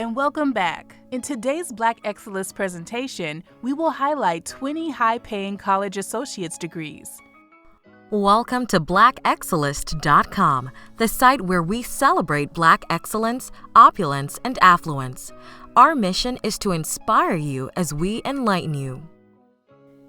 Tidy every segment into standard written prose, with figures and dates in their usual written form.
and welcome back. In today's blackexcellist presentation, we will highlight 20 high-paying college associate's degrees. Welcome to blackexcellist.com, the site where we celebrate Black excellence, opulence, and affluence. Our mission is to inspire you as we enlighten you.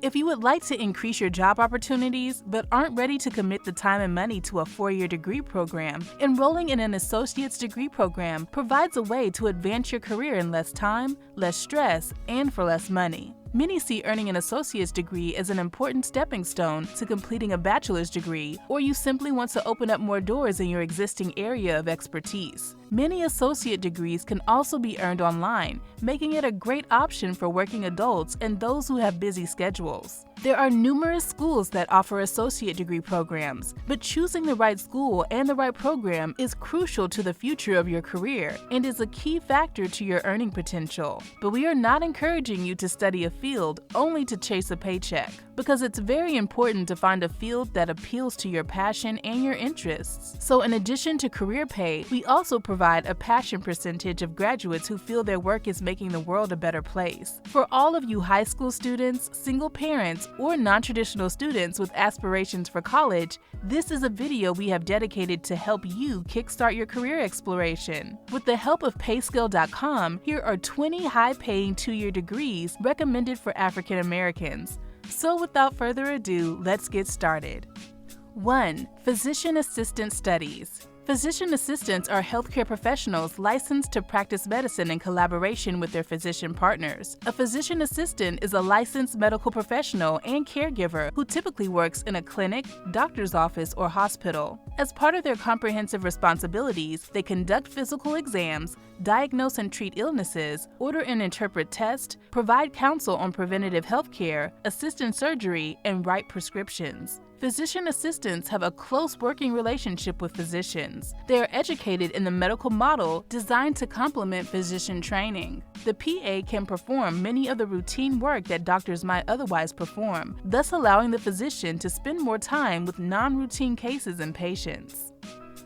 If you would like to increase your job opportunities but aren't ready to commit the time and money to a 4-year degree program, enrolling in an associate's degree program provides a way to advance your career in less time, less stress, and for less money. Many see earning an associate's degree as an important stepping stone to completing a bachelor's degree, or you simply want to open up more doors in your existing area of expertise. Many associate degrees can also be earned online, making it a great option for working adults and those who have busy schedules. There are numerous schools that offer associate degree programs, but choosing the right school and the right program is crucial to the future of your career and is a key factor to your earning potential. But we are not encouraging you to study a field only to chase a paycheck, because it's very important to find a field that appeals to your passion and your interests. So in addition to career pay, we also provide a passion percentage of graduates who feel their work is making the world a better place. For all of you high school students, single parents, or non-traditional students with aspirations for college, this is a video we have dedicated to help you kickstart your career exploration. With the help of payscale.com, here are 20 high-paying 2-year degrees recommended for African Americans. So without further ado, let's get started. 1. Physician Assistant Studies. Physician assistants are healthcare professionals licensed to practice medicine in collaboration with their physician partners. A physician assistant is a licensed medical professional and caregiver who typically works in a clinic, doctor's office, or hospital. As part of their comprehensive responsibilities, they conduct physical exams, diagnose and treat illnesses, order and interpret tests, provide counsel on preventative health care, assist in surgery, and write prescriptions. Physician assistants have a close working relationship with physicians. They are educated in the medical model designed to complement physician training. The PA can perform many of the routine work that doctors might otherwise perform, thus allowing the physician to spend more time with non-routine cases and patients.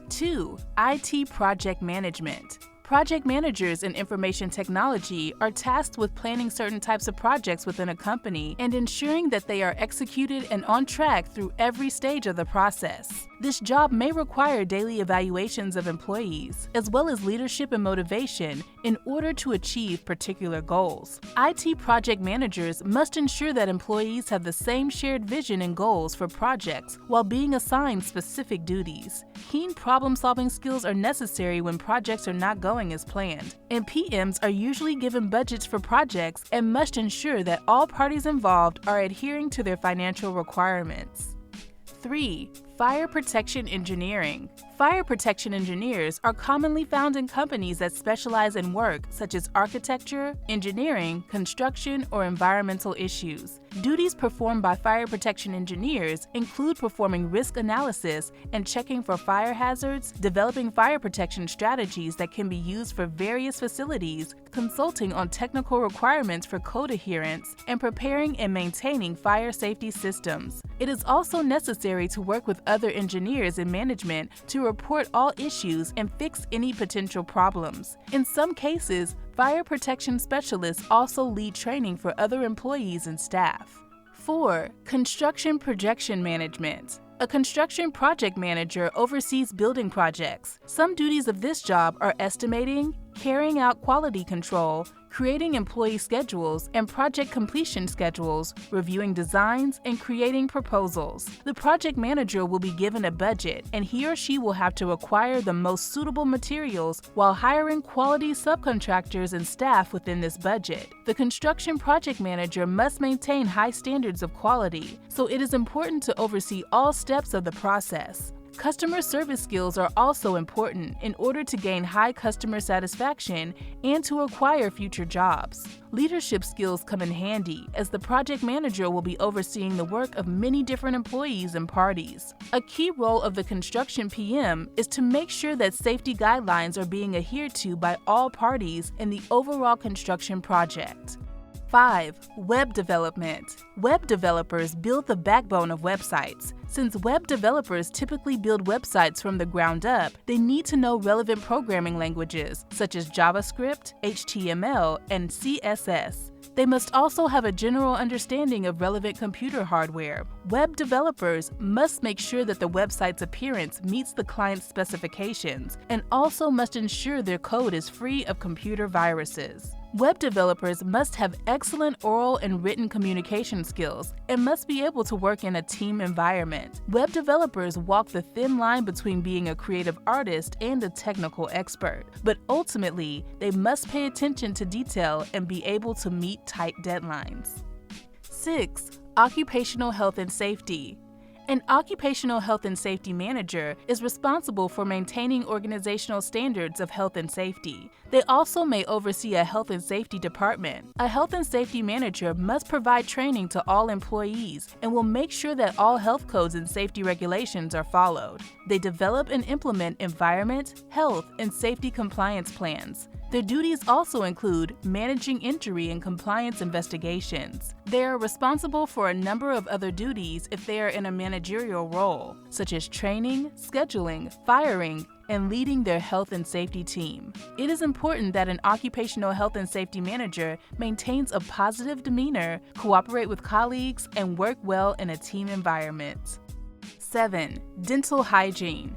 2. IT Project Management. Project managers in information technology are tasked with planning certain types of projects within a company and ensuring that they are executed and on track through every stage of the process. This job may require daily evaluations of employees, as well as leadership and motivation in order to achieve particular goals. IT project managers must ensure that employees have the same shared vision and goals for projects while being assigned specific duties. Keen problem-solving skills are necessary when projects are not going as planned, and PMs are usually given budgets for projects and must ensure that all parties involved are adhering to their financial requirements. 3. Fire Protection Engineering. Fire protection engineers are commonly found in companies that specialize in work such as architecture, engineering, construction, or environmental issues. Duties performed by fire protection engineers include performing risk analysis and checking for fire hazards, developing fire protection strategies that can be used for various facilities, consulting on technical requirements for code adherence, and preparing and maintaining fire safety systems. It is also necessary to work with other engineers and management to report all issues and fix any potential problems. In some cases, fire protection specialists also lead training for other employees and staff. 4. Construction Projection Management. A construction project manager oversees building projects. Some duties of this job are estimating, carrying out quality control, creating employee schedules and project completion schedules, reviewing designs, and creating proposals. The project manager will be given a budget, and he or she will have to acquire the most suitable materials while hiring quality subcontractors and staff within this budget. The construction project manager must maintain high standards of quality, so it is important to oversee all steps of the process. Customer service skills are also important in order to gain high customer satisfaction and to acquire future jobs. Leadership skills come in handy, as the project manager will be overseeing the work of many different employees and parties. A key role of the construction PM is to make sure that safety guidelines are being adhered to by all parties in the overall construction project. 5. Web development. Web developers build the backbone of websites. Since web developers typically build websites from the ground up, they need to know relevant programming languages such as JavaScript, HTML, and CSS. They must also have a general understanding of relevant computer hardware. Web developers must make sure that the website's appearance meets the client's specifications and also must ensure their code is free of computer viruses. Web developers must have excellent oral and written communication skills and must be able to work in a team environment. Web developers walk the thin line between being a creative artist and a technical expert, but ultimately, they must pay attention to detail and be able to meet tight deadlines. 6. Occupational health and safety. An occupational health and safety manager is responsible for maintaining organizational standards of health and safety. They also may oversee a health and safety department. A health and safety manager must provide training to all employees and will make sure that all health codes and safety regulations are followed. They develop and implement environment, health, and safety compliance plans. Their duties also include managing injury and compliance investigations. They are responsible for a number of other duties if they are in a managerial role, such as training, scheduling, firing, and leading their health and safety team. It is important that an occupational health and safety manager maintains a positive demeanor, cooperate with colleagues, and work well in a team environment. 7. Dental hygiene.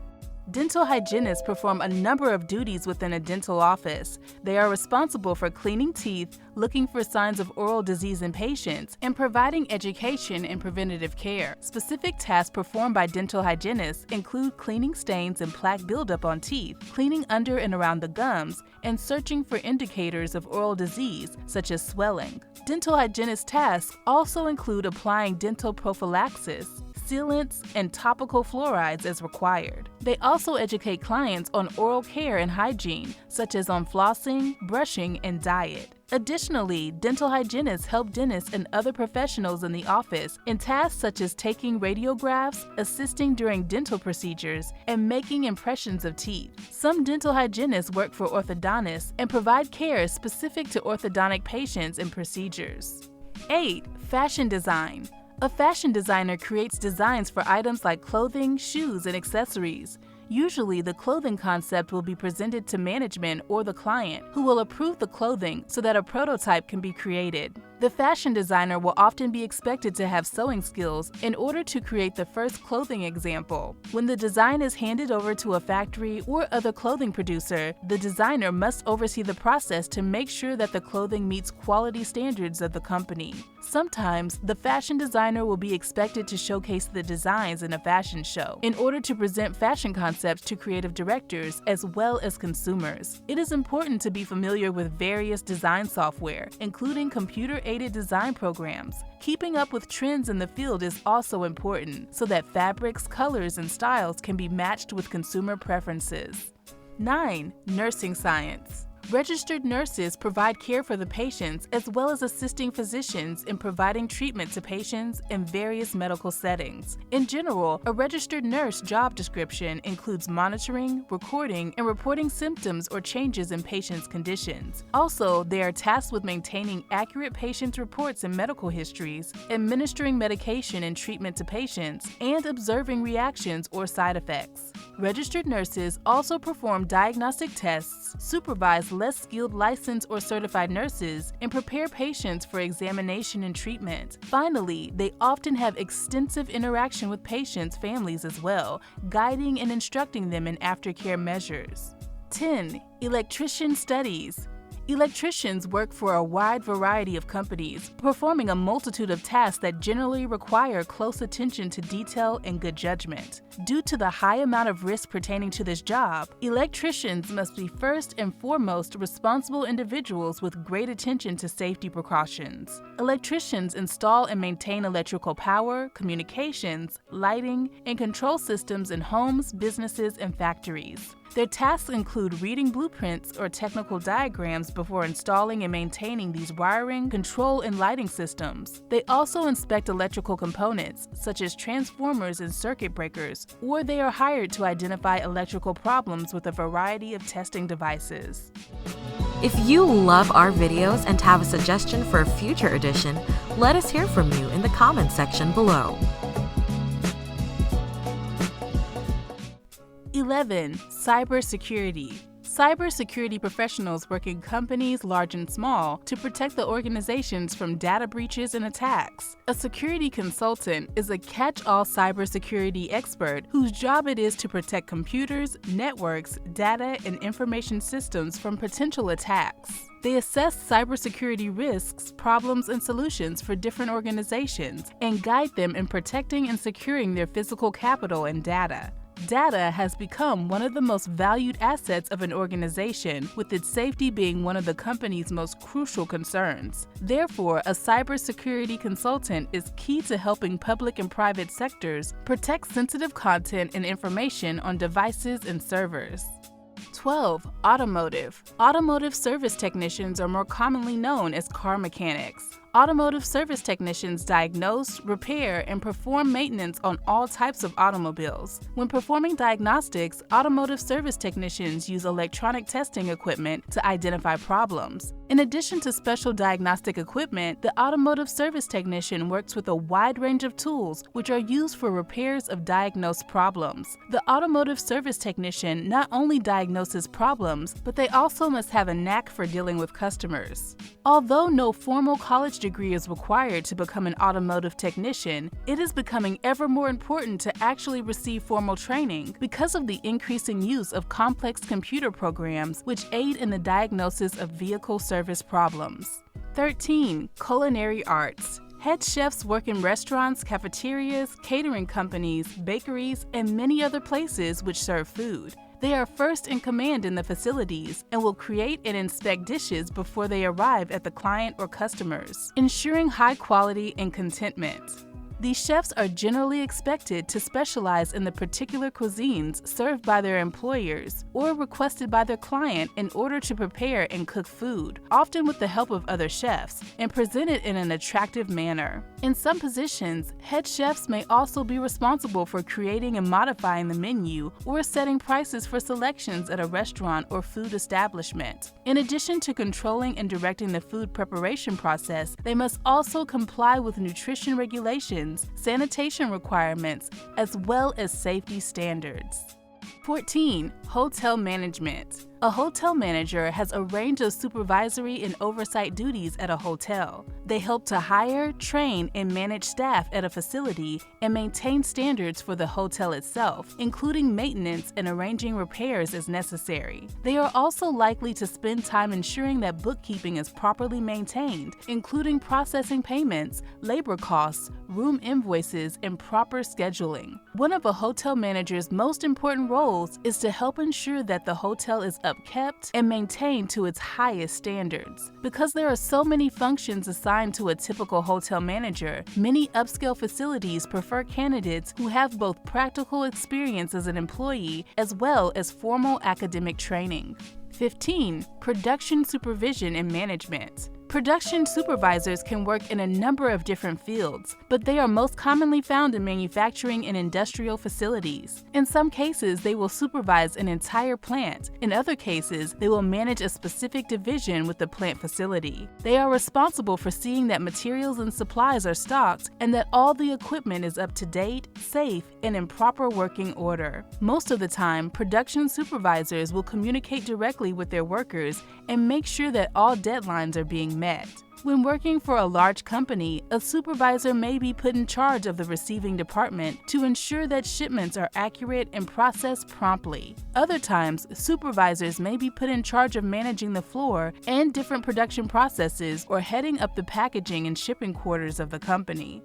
Dental hygienists perform a number of duties within a dental office. They are responsible for cleaning teeth, looking for signs of oral disease in patients, and providing education and preventative care. Specific tasks performed by dental hygienists include cleaning stains and plaque buildup on teeth, cleaning under and around the gums, and searching for indicators of oral disease, such as swelling. Dental hygienist tasks also include applying dental prophylaxis, sealants, and topical fluorides as required. They also educate clients on oral care and hygiene, such as on flossing, brushing, and diet. Additionally, dental hygienists help dentists and other professionals in the office in tasks such as taking radiographs, assisting during dental procedures, and making impressions of teeth. Some dental hygienists work for orthodontists and provide care specific to orthodontic patients and procedures. 8. Fashion design. A fashion designer creates designs for items like clothing, shoes, and accessories. Usually, the clothing concept will be presented to management or the client, who will approve the clothing so that a prototype can be created. The fashion designer will often be expected to have sewing skills in order to create the first clothing example. When the design is handed over to a factory or other clothing producer, the designer must oversee the process to make sure that the clothing meets quality standards of the company. Sometimes, the fashion designer will be expected to showcase the designs in a fashion show in order to present fashion concepts to creative directors as well as consumers. It is important to be familiar with various design software, including computer-aided design programs. Keeping up with trends in the field is also important so that fabrics, colors, and styles can be matched with consumer preferences. 9. Nursing science. Registered nurses provide care for the patients as well as assisting physicians in providing treatment to patients in various medical settings. In general, a registered nurse job description includes monitoring, recording, and reporting symptoms or changes in patients' conditions. Also, they are tasked with maintaining accurate patient reports and medical histories, administering medication and treatment to patients, and observing reactions or side effects. Registered nurses also perform diagnostic tests, supervise less skilled licensed or certified nurses, and prepare patients for examination and treatment. Finally, they often have extensive interaction with patients' families as well, guiding and instructing them in aftercare measures. 10. Electrician Studies. Electricians work for a wide variety of companies, performing a multitude of tasks that generally require close attention to detail and good judgment. Due to the high amount of risk pertaining to this job, electricians must be first and foremost responsible individuals with great attention to safety precautions. Electricians install and maintain electrical power, communications, lighting, and control systems in homes, businesses, and factories. Their tasks include reading blueprints or technical diagrams before installing and maintaining these wiring, control, and lighting systems. They also inspect electrical components, such as transformers and circuit breakers, or they are hired to identify electrical problems with a variety of testing devices. If you love our videos and have a suggestion for a future edition, let us hear from you in the comments section below. 11. Cybersecurity. Cybersecurity professionals work in companies large and small to protect the organizations from data breaches and attacks. A security consultant is a catch-all cybersecurity expert whose job it is to protect computers, networks, data, and information systems from potential attacks. They assess cybersecurity risks, problems, and solutions for different organizations and guide them in protecting and securing their physical capital and data. Data has become one of the most valued assets of an organization, with its safety being one of the company's most crucial concerns. Therefore, a cybersecurity consultant is key to helping public and private sectors protect sensitive content and information on devices and servers. 12. Automotive. Automotive service technicians are more commonly known as car mechanics. Automotive service technicians diagnose, repair, and perform maintenance on all types of automobiles. When performing diagnostics, automotive service technicians use electronic testing equipment to identify problems. In addition to special diagnostic equipment, the automotive service technician works with a wide range of tools which are used for repairs of diagnosed problems. The automotive service technician not only diagnoses problems, but they also must have a knack for dealing with customers. Although no formal college degree is required to become an automotive technician, it is becoming ever more important to actually receive formal training because of the increasing use of complex computer programs which aid in the diagnosis of vehicle service problems. 13. Culinary Arts. Head chefs work in restaurants, cafeterias, catering companies, bakeries, and many other places which serve food. They are first in command in the facilities and will create and inspect dishes before they arrive at the client or customers, ensuring high quality and contentment. These chefs are generally expected to specialize in the particular cuisines served by their employers or requested by their client in order to prepare and cook food, often with the help of other chefs, and present it in an attractive manner. In some positions, head chefs may also be responsible for creating and modifying the menu or setting prices for selections at a restaurant or food establishment. In addition to controlling and directing the food preparation process, they must also comply with nutrition regulations, sanitation requirements, as well as safety standards. 14. Hotel management. A hotel manager has a range of supervisory and oversight duties at a hotel. They help to hire, train, and manage staff at a facility and maintain standards for the hotel itself, including maintenance and arranging repairs as necessary. They are also likely to spend time ensuring that bookkeeping is properly maintained, including processing payments, labor costs, room invoices, and proper scheduling. One of a hotel manager's most important roles is to help ensure that the hotel is upkept and maintained to its highest standards. Because there are so many functions assigned to a typical hotel manager, many upscale facilities prefer candidates who have both practical experience as an employee as well as formal academic training. 15. Production supervision and management. Production supervisors can work in a number of different fields, but they are most commonly found in manufacturing and industrial facilities. In some cases, they will supervise an entire plant. In other cases, they will manage a specific division with the plant facility. They are responsible for seeing that materials and supplies are stocked and that all the equipment is up to date, safe, and in proper working order. Most of the time, production supervisors will communicate directly with their workers and make sure that all deadlines are being met. When working for a large company, a supervisor may be put in charge of the receiving department to ensure that shipments are accurate and processed promptly. Other times, supervisors may be put in charge of managing the floor and different production processes or heading up the packaging and shipping quarters of the company.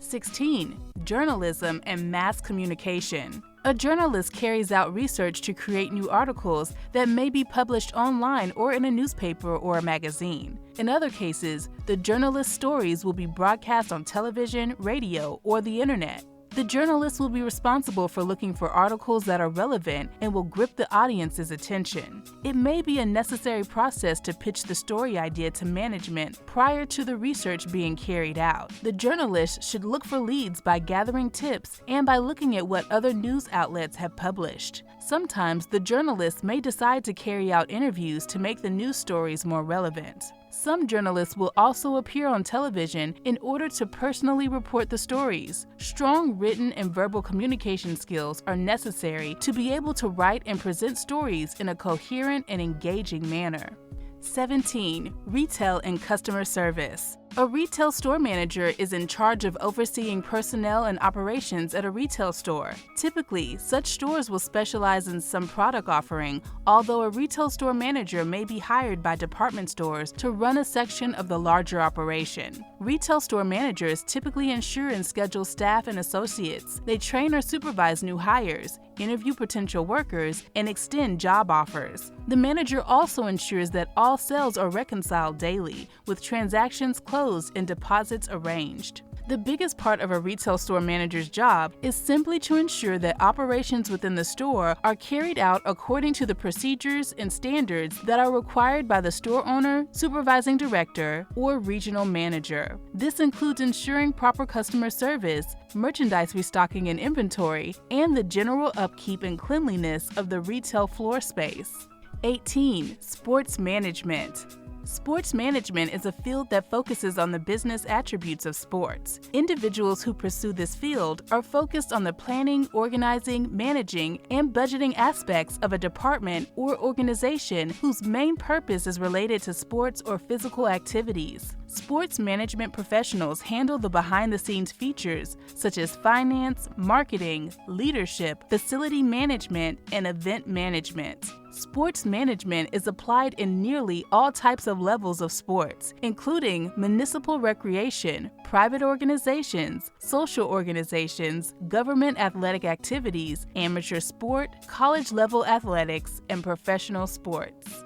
16. Journalism and mass communication. A journalist carries out research to create new articles that may be published online or in a newspaper or a magazine. In other cases, the journalist's stories will be broadcast on television, radio, or the internet. The journalist will be responsible for looking for articles that are relevant and will grip the audience's attention. It may be a necessary process to pitch the story idea to management prior to the research being carried out. The journalist should look for leads by gathering tips and by looking at what other news outlets have published. Sometimes the journalist may decide to carry out interviews to make the news stories more relevant. Some journalists will also appear on television in order to personally report the stories. Strong written and verbal communication skills are necessary to be able to write and present stories in a coherent and engaging manner. 17. Retail and customer service. A retail store manager is in charge of overseeing personnel and operations at a retail store. Typically, such stores will specialize in some product offering, although a retail store manager may be hired by department stores to run a section of the larger operation. Retail store managers typically ensure and schedule staff and associates. They train or supervise new hires, interview potential workers, and extend job offers. The manager also ensures that all sales are reconciled daily, with transactions closed and deposits arranged. The biggest part of a retail store manager's job is simply to ensure that operations within the store are carried out according to the procedures and standards that are required by the store owner, supervising director, or regional manager. This includes ensuring proper customer service, merchandise restocking and inventory, and the general upkeep and cleanliness of the retail floor space. 18. Sports management. Sports management is a field that focuses on the business attributes of sports. Individuals who pursue this field are focused on the planning, organizing, managing, and budgeting aspects of a department or organization whose main purpose is related to sports or physical activities. Sports management professionals handle the behind-the-scenes features such as finance, marketing, leadership, facility management, and event management. Sports management is applied in nearly all types of levels of sports, including municipal recreation, private organizations, social organizations, government athletic activities, amateur sport, college-level athletics, and professional sports.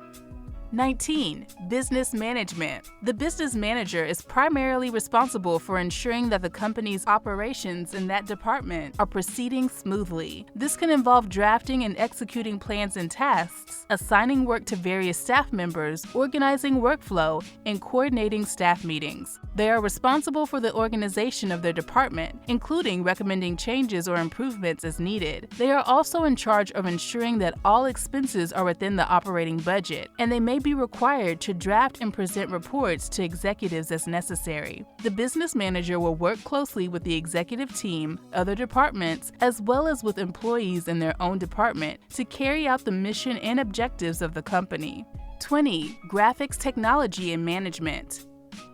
19. Business management. The business manager is primarily responsible for ensuring that the company's operations in that department are proceeding smoothly. This can involve drafting and executing plans and tasks, assigning work to various staff members, organizing workflow, and coordinating staff meetings. They are responsible for the organization of their department, including recommending changes or improvements as needed. They are also in charge of ensuring that all expenses are within the operating budget, and they may be required to draft and present reports to executives as necessary. The business manager will work closely with the executive team, other departments, as well as with employees in their own department to carry out the mission and objectives of the company. 20. Graphics technology and management.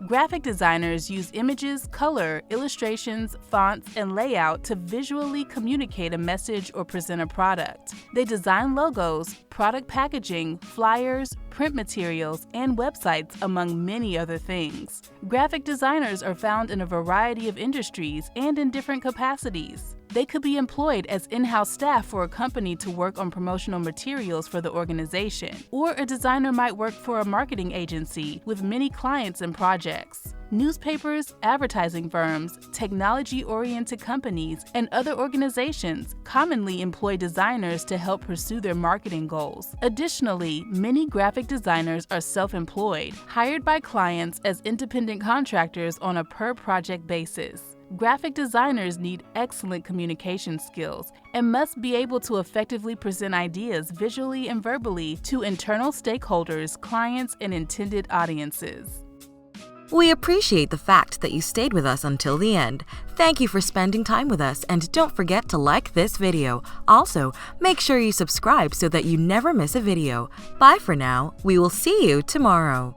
Graphic designers use images, color, illustrations, fonts, and layout to visually communicate a message or present a product. They design logos, product packaging, flyers, print materials, and websites, among many other things. Graphic designers are found in a variety of industries and in different capacities. They could be employed as in-house staff for a company to work on promotional materials for the organization, or a designer might work for a marketing agency with many clients and projects. Newspapers, advertising firms, technology-oriented companies, and other organizations commonly employ designers to help pursue their marketing goals. Additionally, many graphic designers are self-employed, hired by clients as independent contractors on a per-project basis. Graphic designers need excellent communication skills and must be able to effectively present ideas visually and verbally to internal stakeholders, clients, and intended audiences. We appreciate the fact that you stayed with us until the end. Thank you for spending time with us, and don't forget to like this video. Also, make sure you subscribe so that you never miss a video. Bye for now. We will see you tomorrow.